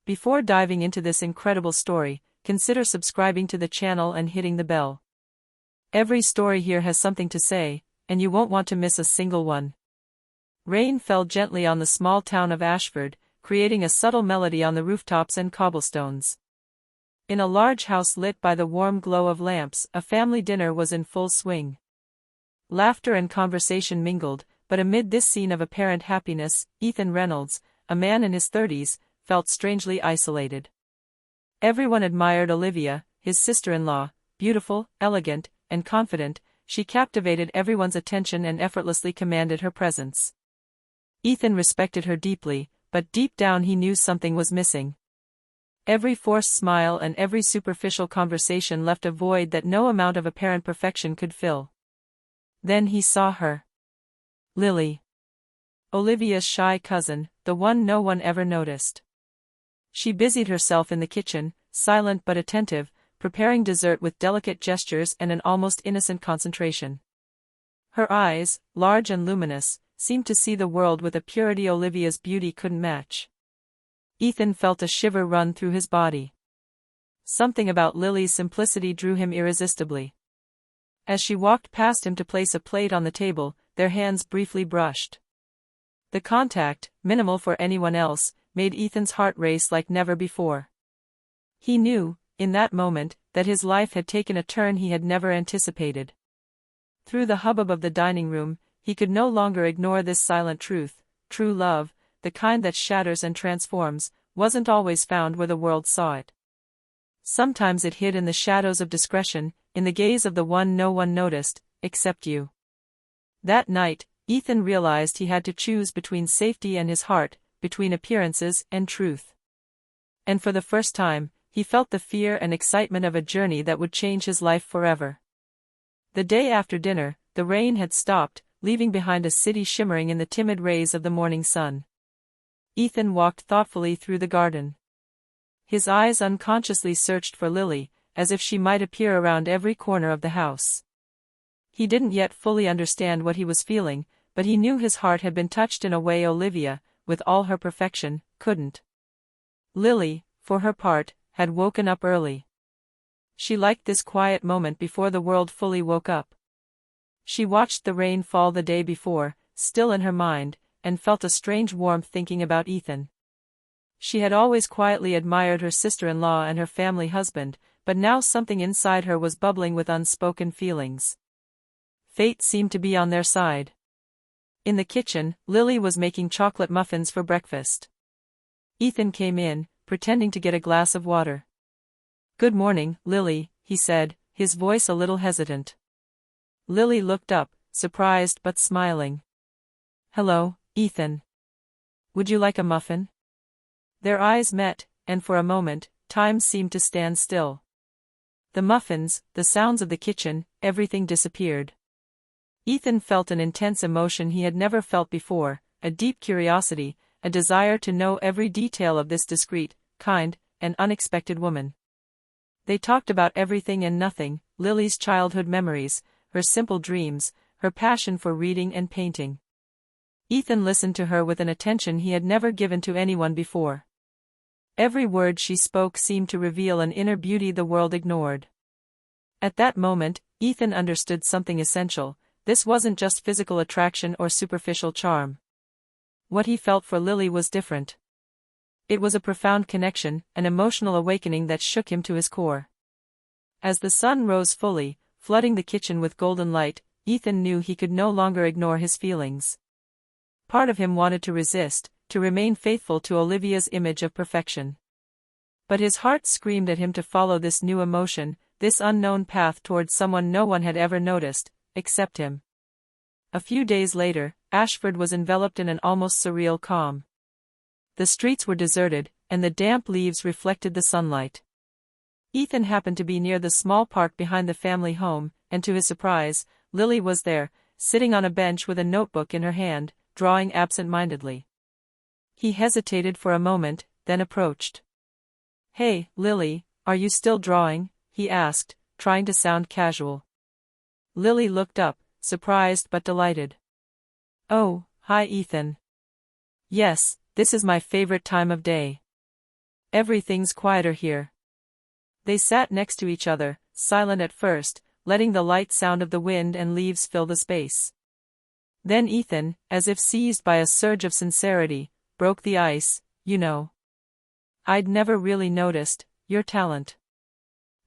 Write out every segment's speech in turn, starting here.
Before diving into this incredible story, consider subscribing to the channel and hitting the bell. Every story here has something to say, and you won't want to miss a single one. Rain fell gently on the small town of Ashford, creating a subtle melody on the rooftops and cobblestones. In a large house lit by the warm glow of lamps, a family dinner was in full swing. Laughter and conversation mingled, but amid this scene of apparent happiness, Ethan Reynolds, a man in his 30s, felt strangely isolated. Everyone admired Olivia, his sister-in-law, beautiful, elegant, and confident. She captivated everyone's attention and effortlessly commanded her presence. Ethan respected her deeply, but deep down he knew something was missing. Every forced smile and every superficial conversation left a void that no amount of apparent perfection could fill. Then he saw her. Lily. Olivia's shy cousin, the one no one ever noticed. She busied herself in the kitchen, silent but attentive, preparing dessert with delicate gestures and an almost innocent concentration. Her eyes, large and luminous, seemed to see the world with a purity Olivia's beauty couldn't match. Ethan felt a shiver run through his body. Something about Lily's simplicity drew him irresistibly. As she walked past him to place a plate on the table, their hands briefly brushed. The contact, minimal for anyone else, made Ethan's heart race like never before. He knew, in that moment, that his life had taken a turn he had never anticipated. Through the hubbub of the dining room, he could no longer ignore this silent truth: true love, the kind that shatters and transforms, wasn't always found where the world saw it. Sometimes it hid in the shadows of discretion, in the gaze of the one no one noticed, except you. That night, Ethan realized he had to choose between safety and his heart, between appearances and truth. And for the first time, he felt the fear and excitement of a journey that would change his life forever. The day after dinner, the rain had stopped, leaving behind a city shimmering in the timid rays of the morning sun. Ethan walked thoughtfully through the garden. His eyes unconsciously searched for Lily, as if she might appear around every corner of the house. He didn't yet fully understand what he was feeling, but he knew his heart had been touched in a way Olivia, with all her perfection, couldn't. Lily, for her part, had woken up early. She liked this quiet moment before the world fully woke up. She watched the rain fall the day before, still in her mind, and felt a strange warmth thinking about Ethan. She had always quietly admired her sister-in-law and her family husband, but now something inside her was bubbling with unspoken feelings. Fate seemed to be on their side. In the kitchen, Lily was making chocolate muffins for breakfast. Ethan came in, pretending to get a glass of water. "Good morning, Lily," he said, his voice a little hesitant. Lily looked up, surprised but smiling. "Hello, Ethan. Would you like a muffin?" Their eyes met, and for a moment, time seemed to stand still. The muffins, the sounds of the kitchen, everything disappeared. Ethan felt an intense emotion he had never felt before, a deep curiosity, a desire to know every detail of this discreet, kind, and unexpected woman. They talked about everything and nothing: Lily's childhood memories, her simple dreams, her passion for reading and painting. Ethan listened to her with an attention he had never given to anyone before. Every word she spoke seemed to reveal an inner beauty the world ignored. At that moment, Ethan understood something essential: this wasn't just physical attraction or superficial charm. What he felt for Lily was different. It was a profound connection, an emotional awakening that shook him to his core. As the sun rose fully, flooding the kitchen with golden light, Ethan knew he could no longer ignore his feelings. Part of him wanted to resist, to remain faithful to Olivia's image of perfection. But his heart screamed at him to follow this new emotion, this unknown path towards someone no one had ever noticed, except him. A few days later, Ashford was enveloped in an almost surreal calm. The streets were deserted, and the damp leaves reflected the sunlight. Ethan happened to be near the small park behind the family home, and to his surprise, Lily was there, sitting on a bench with a notebook in her hand, drawing absent-mindedly. He hesitated for a moment, then approached. "Hey, Lily, are you still drawing?" he asked, trying to sound casual. Lily looked up, surprised but delighted. "Oh, hi Ethan. Yes, this is my favorite time of day. Everything's quieter here. They sat next to each other, silent at first, letting the light sound of the wind and leaves fill the space. Then Ethan, as if seized by a surge of sincerity, broke the ice. You know, I'd never really noticed your talent.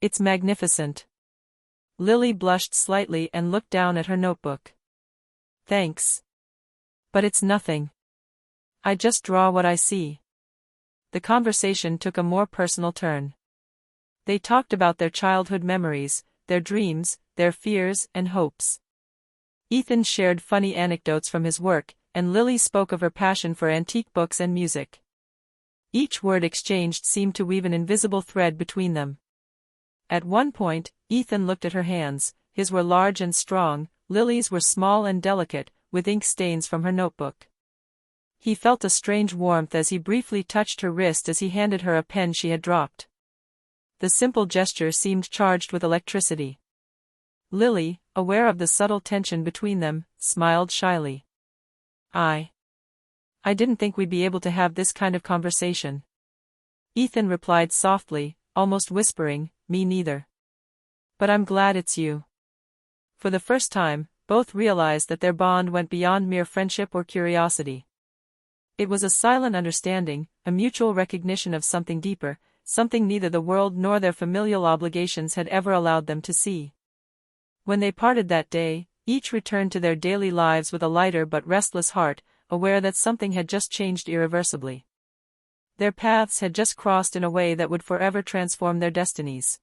It's magnificent. Lily blushed slightly and looked down at her notebook. Thanks. But it's nothing. I just draw what I see. The conversation took a more personal turn. They talked about their childhood memories, their dreams, their fears and hopes. Ethan shared funny anecdotes from his work, and Lily spoke of her passion for antique books and music. Each word exchanged seemed to weave an invisible thread between them. At one point, Ethan looked at her hands. His were large and strong, Lily's were small and delicate, with ink stains from her notebook. He felt a strange warmth as he briefly touched her wrist as he handed her a pen she had dropped. The simple gesture seemed charged with electricity. Lily, aware of the subtle tension between them, smiled shyly. I didn't think we'd be able to have this kind of conversation. Ethan replied softly, almost whispering, me neither. But I'm glad it's you. For the first time, both realized that their bond went beyond mere friendship or curiosity. It was a silent understanding, a mutual recognition of something deeper, something neither the world nor their familial obligations had ever allowed them to see. When they parted that day, each returned to their daily lives with a lighter but restless heart, aware that something had just changed irreversibly. Their paths had just crossed in a way that would forever transform their destinies.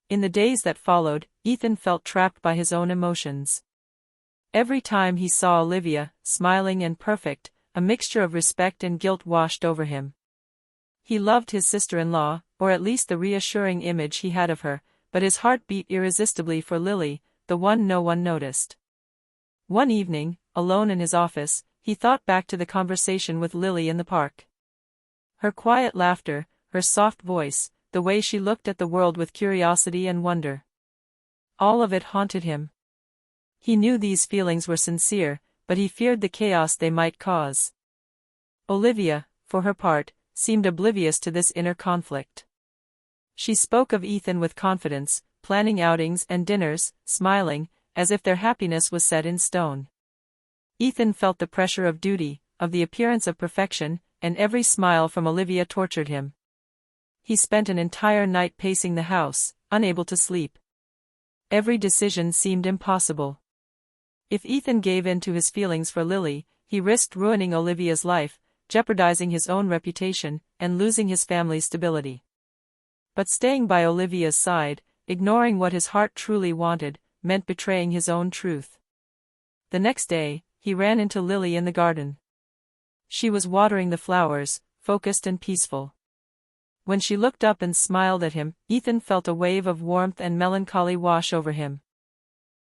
In the days that followed, Ethan felt trapped by his own emotions. Every time he saw Olivia, smiling and perfect, a mixture of respect and guilt washed over him. He loved his sister-in-law, or at least the reassuring image he had of her, but his heart beat irresistibly for Lily, the one no one noticed. One evening, alone in his office, he thought back to the conversation with Lily in the park. Her quiet laughter, her soft voice, the way she looked at the world with curiosity and wonder. All of it haunted him. He knew these feelings were sincere, but he feared the chaos they might cause. Olivia, for her part, seemed oblivious to this inner conflict. She spoke of Ethan with confidence, planning outings and dinners, smiling, as if their happiness was set in stone. Ethan felt the pressure of duty, of the appearance of perfection, and every smile from Olivia tortured him. He spent an entire night pacing the house, unable to sleep. Every decision seemed impossible. If Ethan gave in to his feelings for Lily, he risked ruining Olivia's life, jeopardizing his own reputation, and losing his family's stability. But staying by Olivia's side, ignoring what his heart truly wanted, meant betraying his own truth. The next day, he ran into Lily in the garden. She was watering the flowers, focused and peaceful. When she looked up and smiled at him, Ethan felt a wave of warmth and melancholy wash over him.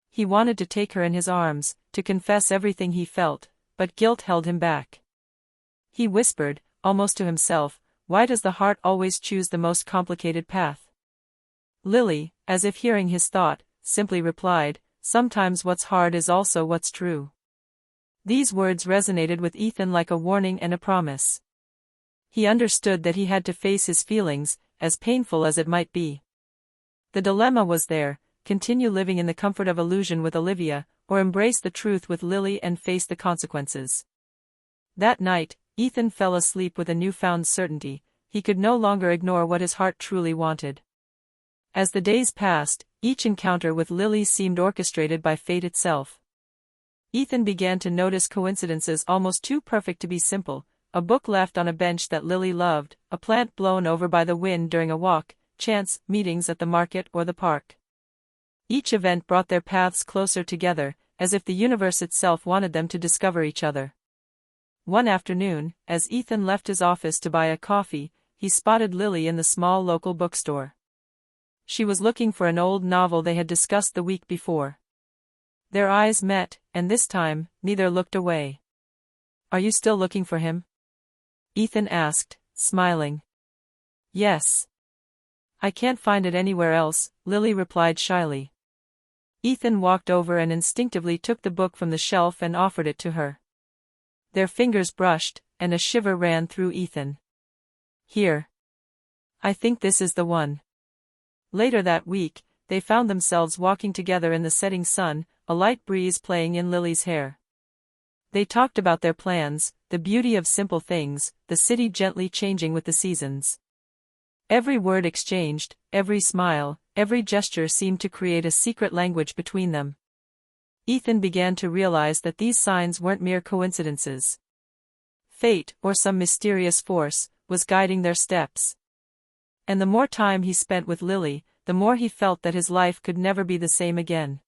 He wanted to take her in his arms, to confess everything he felt, but guilt held him back. He whispered, almost to himself, why does the heart always choose the most complicated path? Lily, as if hearing his thought, simply replied, sometimes what's hard is also what's true. These words resonated with Ethan like a warning and a promise. He understood that he had to face his feelings, as painful as it might be. The dilemma was there: continue living in the comfort of illusion with Olivia, or embrace the truth with Lily and face the consequences. That night, Ethan fell asleep with a newfound certainty. He could no longer ignore what his heart truly wanted. As the days passed, each encounter with Lily seemed orchestrated by fate itself. Ethan began to notice coincidences almost too perfect to be simple: a book left on a bench that Lily loved, a plant blown over by the wind during a walk, chance meetings at the market or the park. Each event brought their paths closer together, as if the universe itself wanted them to discover each other. One afternoon, as Ethan left his office to buy a coffee, he spotted Lily in the small local bookstore. She was looking for an old novel they had discussed the week before. Their eyes met, and this time, neither looked away. Are you still looking for him? Ethan asked, smiling. Yes. I can't find it anywhere else, Lily replied shyly. Ethan walked over and instinctively took the book from the shelf and offered it to her. Their fingers brushed, and a shiver ran through Ethan. Here. I think this is the one. Later that week, they found themselves walking together in the setting sun, a light breeze playing in Lily's hair. They talked about their plans, the beauty of simple things, the city gently changing with the seasons. Every word exchanged, every smile, every gesture seemed to create a secret language between them. Ethan began to realize that these signs weren't mere coincidences. Fate, or some mysterious force, was guiding their steps. And the more time he spent with Lily, the more he felt that his life could never be the same again.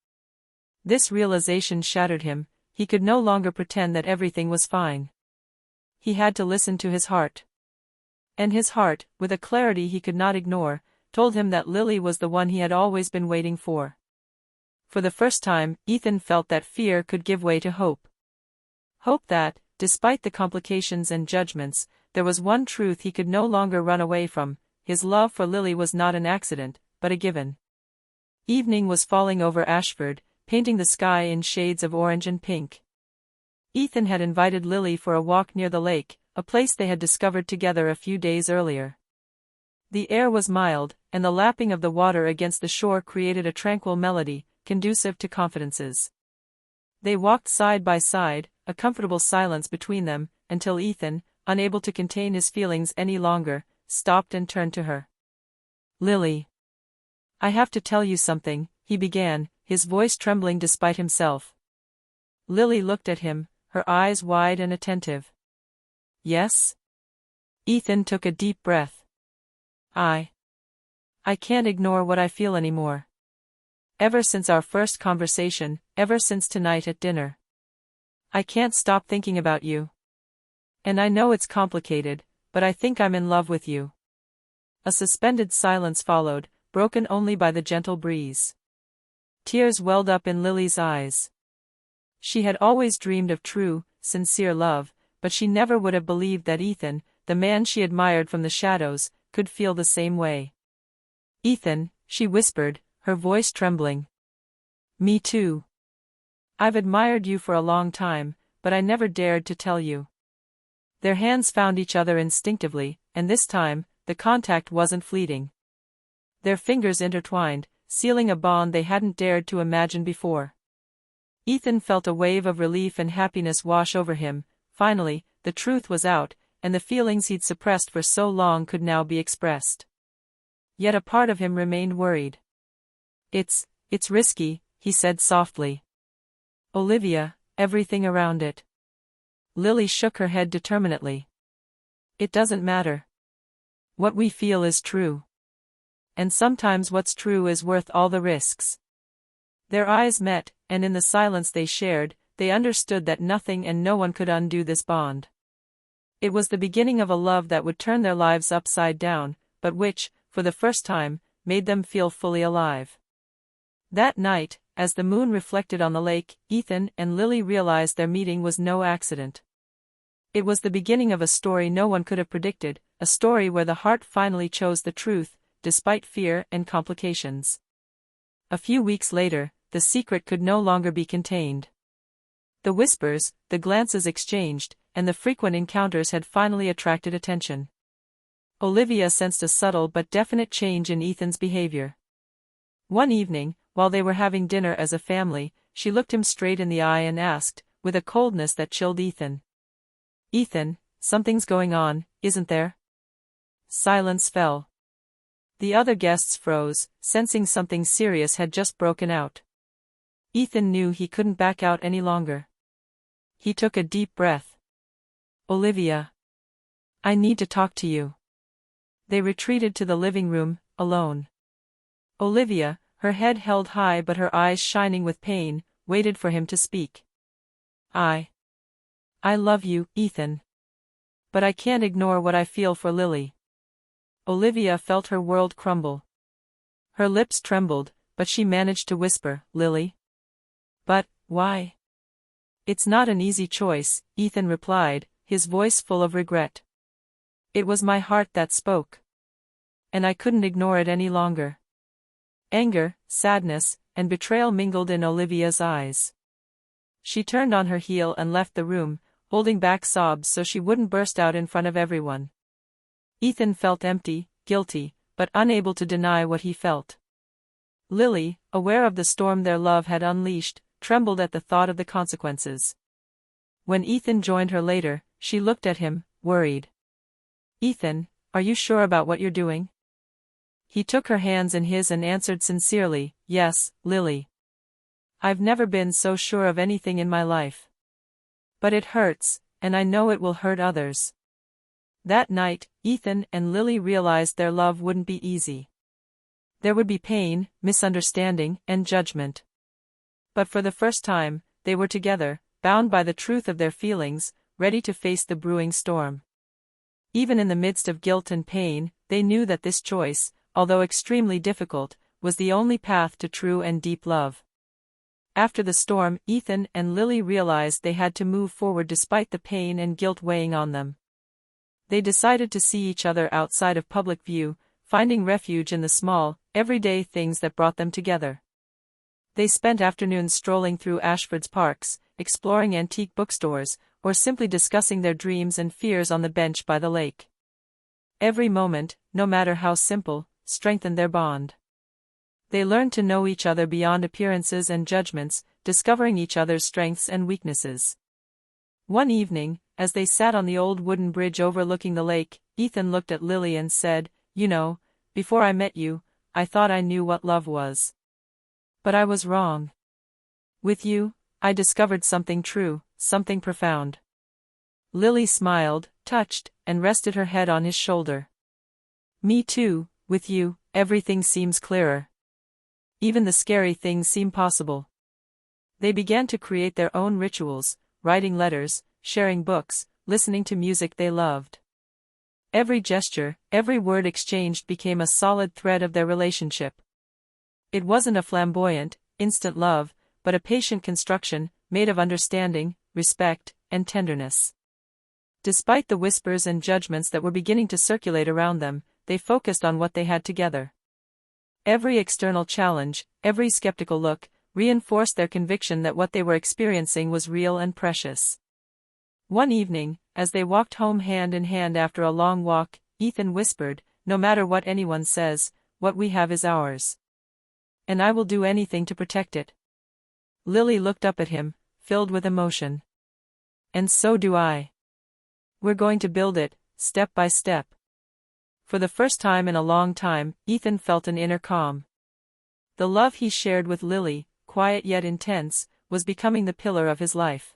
This realization shattered him. He could no longer pretend that everything was fine. He had to listen to his heart. And his heart, with a clarity he could not ignore, told him that Lily was the one he had always been waiting for. For the first time, Ethan felt that fear could give way to hope. Hope that, despite the complications and judgments, there was one truth he could no longer run away from: his love for Lily was not an accident, but a given. Evening was falling over Ashford, painting the sky in shades of orange and pink. Ethan had invited Lily for a walk near the lake, a place they had discovered together a few days earlier. The air was mild, and the lapping of the water against the shore created a tranquil melody, conducive to confidences. They walked side by side, a comfortable silence between them, until Ethan, unable to contain his feelings any longer, stopped and turned to her. "Lily. I have to tell you something," he began, his voice trembling despite himself. Lily looked at him, her eyes wide and attentive. "Yes?" Ethan took a deep breath. I can't ignore what I feel anymore. Ever since our first conversation, ever since tonight at dinner. I can't stop thinking about you. And I know it's complicated, but I think I'm in love with you." A suspended silence followed, broken only by the gentle breeze. Tears welled up in Lily's eyes. She had always dreamed of true, sincere love, but she never would have believed that Ethan, the man she admired from the shadows, could feel the same way. "Ethan," she whispered, her voice trembling. "Me too. I've admired you for a long time, but I never dared to tell you." Their hands found each other instinctively, and this time, the contact wasn't fleeting. Their fingers intertwined, sealing a bond they hadn't dared to imagine before. Ethan felt a wave of relief and happiness wash over him. Finally, the truth was out, and the feelings he'd suppressed for so long could now be expressed. Yet a part of him remained worried. It's risky," he said softly. "Olivia, everything around it." Lily shook her head determinedly. "It doesn't matter. What we feel is true. And sometimes what's true is worth all the risks." Their eyes met, and in the silence they shared, they understood that nothing and no one could undo this bond. It was the beginning of a love that would turn their lives upside down, but which, for the first time, made them feel fully alive. That night, as the moon reflected on the lake, Ethan and Lily realized their meeting was no accident. It was the beginning of a story no one could have predicted, a story where the heart finally chose the truth, despite fear and complications. A few weeks later, the secret could no longer be contained. The whispers, the glances exchanged, and the frequent encounters had finally attracted attention. Olivia sensed a subtle but definite change in Ethan's behavior. One evening, while they were having dinner as a family, she looked him straight in the eye and asked, with a coldness that chilled Ethan. "Ethan, something's going on, isn't there?" Silence fell. The other guests froze, sensing something serious had just broken out. Ethan knew he couldn't back out any longer. He took a deep breath. "Olivia. I need to talk to you." They retreated to the living room, alone. Olivia, her head held high but her eyes shining with pain, waited for him to speak. I love you, Ethan. But I can't ignore what I feel for Lily." Olivia felt her world crumble. Her lips trembled, but she managed to whisper, "Lily? But, why?" "It's not an easy choice," Ethan replied, his voice full of regret. "It was my heart that spoke. And I couldn't ignore it any longer." Anger, sadness, and betrayal mingled in Olivia's eyes. She turned on her heel and left the room, holding back sobs so she wouldn't burst out in front of everyone. Ethan felt empty, guilty, but unable to deny what he felt. Lily, aware of the storm their love had unleashed, trembled at the thought of the consequences. When Ethan joined her later, she looked at him, worried. "Ethan, are you sure about what you're doing?" He took her hands in his and answered sincerely, "Yes, Lily. I've never been so sure of anything in my life. But it hurts, and I know it will hurt others." That night, Ethan and Lily realized their love wouldn't be easy. There would be pain, misunderstanding, and judgment. But for the first time, they were together, bound by the truth of their feelings, ready to face the brewing storm. Even in the midst of guilt and pain, they knew that this choice, although extremely difficult, was the only path to true and deep love. After the storm, Ethan and Lily realized they had to move forward despite the pain and guilt weighing on them. They decided to see each other outside of public view, finding refuge in the small, everyday things that brought them together. They spent afternoons strolling through Ashford's parks, exploring antique bookstores, or simply discussing their dreams and fears on the bench by the lake. Every moment, no matter how simple, strengthened their bond. They learned to know each other beyond appearances and judgments, discovering each other's strengths and weaknesses. One evening, as they sat on the old wooden bridge overlooking the lake, Ethan looked at Lily and said, "You know, before I met you, I thought I knew what love was. But I was wrong. With you, I discovered something true, something profound." Lily smiled, touched, and rested her head on his shoulder. "Me too, with you, everything seems clearer. Even the scary things seem possible." They began to create their own rituals, writing letters, sharing books, listening to music they loved. Every gesture, every word exchanged became a solid thread of their relationship. It wasn't a flamboyant, instant love, but a patient construction, made of understanding, respect, and tenderness. Despite the whispers and judgments that were beginning to circulate around them, they focused on what they had together. Every external challenge, every skeptical look, reinforced their conviction that what they were experiencing was real and precious. One evening, as they walked home hand in hand after a long walk, Ethan whispered, "No matter what anyone says, what we have is ours. And I will do anything to protect it." Lily looked up at him, filled with emotion. "And so do I. We're going to build it, step by step." For the first time in a long time, Ethan felt an inner calm. The love he shared with Lily, quiet yet intense, was becoming the pillar of his life.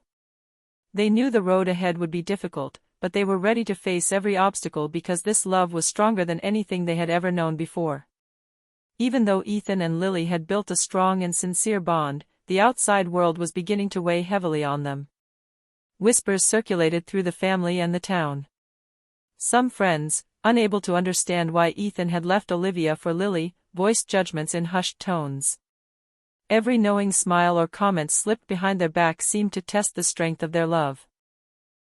They knew the road ahead would be difficult, but they were ready to face every obstacle because this love was stronger than anything they had ever known before. Even though Ethan and Lily had built a strong and sincere bond, the outside world was beginning to weigh heavily on them. Whispers circulated through the family and the town. Some friends, unable to understand why Ethan had left Olivia for Lily, voiced judgments in hushed tones. Every knowing smile or comment slipped behind their back seemed to test the strength of their love.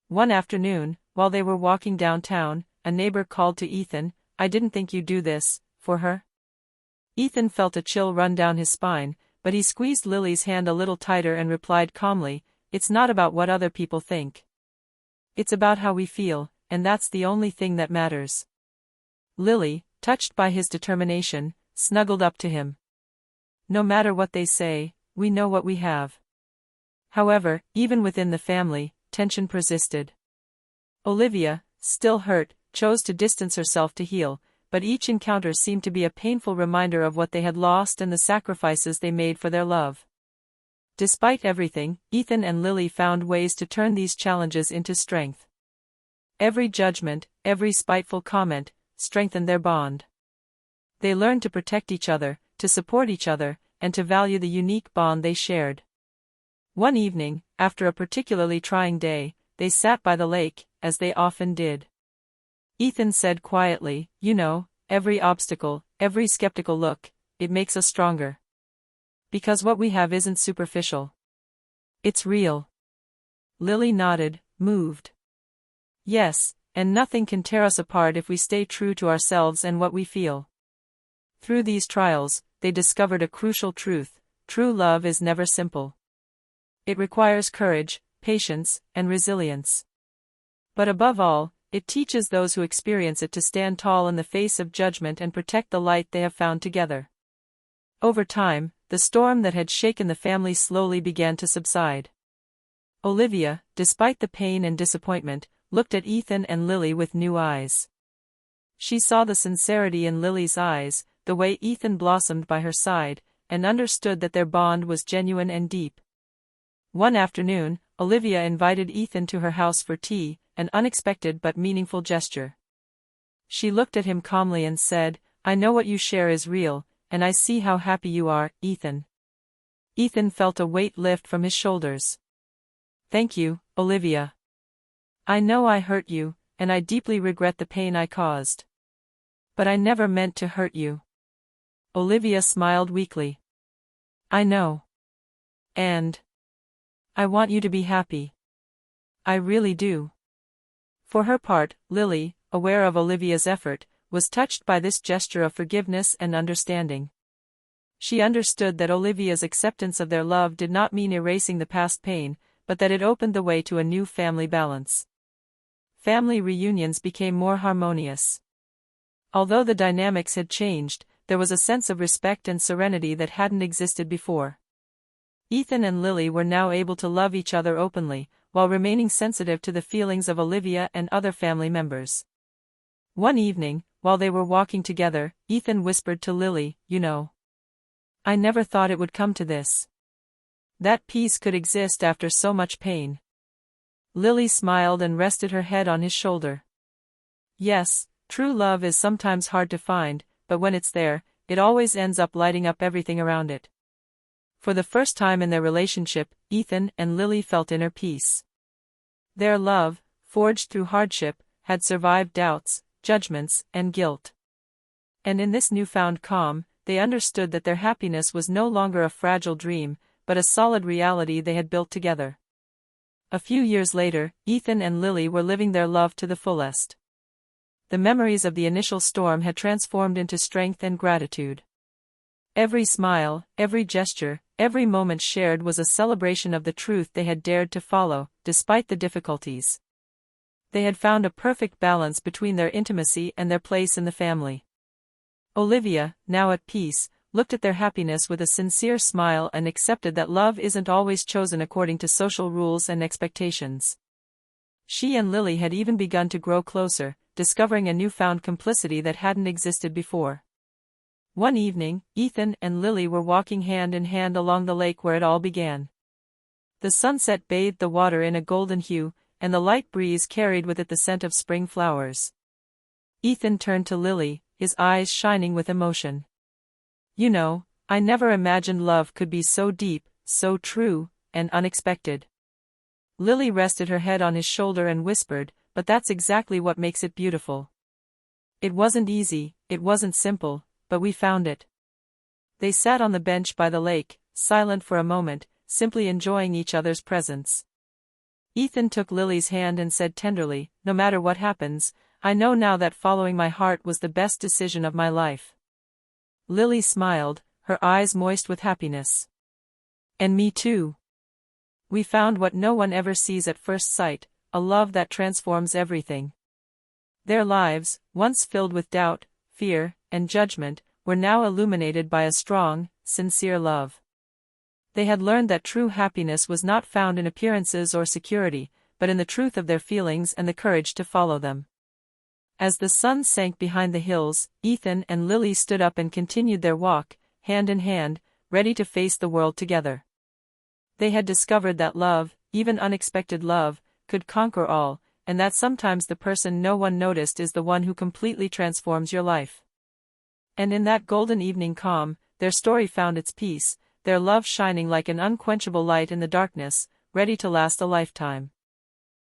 One afternoon, while they were walking downtown, a neighbor called to Ethan, "I didn't think you'd do this, for her." Ethan felt a chill run down his spine, but he squeezed Lily's hand a little tighter and replied calmly, "It's not about what other people think. It's about how we feel, and that's the only thing that matters." Lily, touched by his determination, snuggled up to him. "No matter what they say, we know what we have." However, even within the family, tension persisted. Olivia, still hurt, chose to distance herself to heal, but each encounter seemed to be a painful reminder of what they had lost and the sacrifices they made for their love. Despite everything, Ethan and Lily found ways to turn these challenges into strength. Every judgment, every spiteful comment, strengthened their bond. They learned to protect each other, to support each other, and to value the unique bond they shared. One evening, after a particularly trying day, they sat by the lake, as they often did. Ethan said quietly, "You know, every obstacle, every skeptical look, it makes us stronger. Because what we have isn't superficial. It's real." Lily nodded, moved. "Yes, and nothing can tear us apart if we stay true to ourselves and what we feel." Through these trials, they discovered a crucial truth: true love is never simple. It requires courage, patience, and resilience. But above all, it teaches those who experience it to stand tall in the face of judgment and protect the light they have found together. Over time, the storm that had shaken the family slowly began to subside. Olivia, despite the pain and disappointment, looked at Ethan and Lily with new eyes. She saw the sincerity in Lily's eyes, the way Ethan blossomed by her side, and understood that their bond was genuine and deep. One afternoon, Olivia invited Ethan to her house for tea, an unexpected but meaningful gesture. She looked at him calmly and said, "I know what you share is real, and I see how happy you are, Ethan." Ethan felt a weight lift from his shoulders. "Thank you, Olivia. I know I hurt you, and I deeply regret the pain I caused. But I never meant to hurt you." Olivia smiled weakly. "I know. And I want you to be happy. I really do." For her part, Lily, aware of Olivia's effort, was touched by this gesture of forgiveness and understanding. She understood that Olivia's acceptance of their love did not mean erasing the past pain, but that it opened the way to a new family balance. Family reunions became more harmonious. Although the dynamics had changed, there was a sense of respect and serenity that hadn't existed before. Ethan and Lily were now able to love each other openly, while remaining sensitive to the feelings of Olivia and other family members. One evening, while they were walking together, Ethan whispered to Lily, "You know, I never thought it would come to this. That peace could exist after so much pain." Lily smiled and rested her head on his shoulder. "Yes, true love is sometimes hard to find, but when it's there, it always ends up lighting up everything around it." For the first time in their relationship, Ethan and Lily felt inner peace. Their love, forged through hardship, had survived doubts, judgments, and guilt. And in this newfound calm, they understood that their happiness was no longer a fragile dream, but a solid reality they had built together. A few years later, Ethan and Lily were living their love to the fullest. The memories of the initial storm had transformed into strength and gratitude. Every smile, every gesture, every moment shared was a celebration of the truth they had dared to follow, despite the difficulties. They had found a perfect balance between their intimacy and their place in the family. Olivia, now at peace, looked at their happiness with a sincere smile and accepted that love isn't always chosen according to social rules and expectations. She and Lily had even begun to grow closer, discovering a newfound complicity that hadn't existed before. One evening, Ethan and Lily were walking hand in hand along the lake where it all began. The sunset bathed the water in a golden hue, and the light breeze carried with it the scent of spring flowers. Ethan turned to Lily, his eyes shining with emotion. "You know, I never imagined love could be so deep, so true, and unexpected." Lily rested her head on his shoulder and whispered, "But that's exactly what makes it beautiful. It wasn't easy, it wasn't simple, but we found it." They sat on the bench by the lake, silent for a moment, simply enjoying each other's presence. Ethan took Lily's hand and said tenderly, "No matter what happens, I know now that following my heart was the best decision of my life." Lily smiled, her eyes moist with happiness. "And me too. We found what no one ever sees at first sight, a love that transforms everything." Their lives, once filled with doubt, fear, and judgment, were now illuminated by a strong, sincere love. They had learned that true happiness was not found in appearances or security, but in the truth of their feelings and the courage to follow them. As the sun sank behind the hills, Ethan and Lily stood up and continued their walk, hand in hand, ready to face the world together. They had discovered that love, even unexpected love, could conquer all, and that sometimes the person no one noticed is the one who completely transforms your life. And in that golden evening calm, their story found its peace, their love shining like an unquenchable light in the darkness, ready to last a lifetime.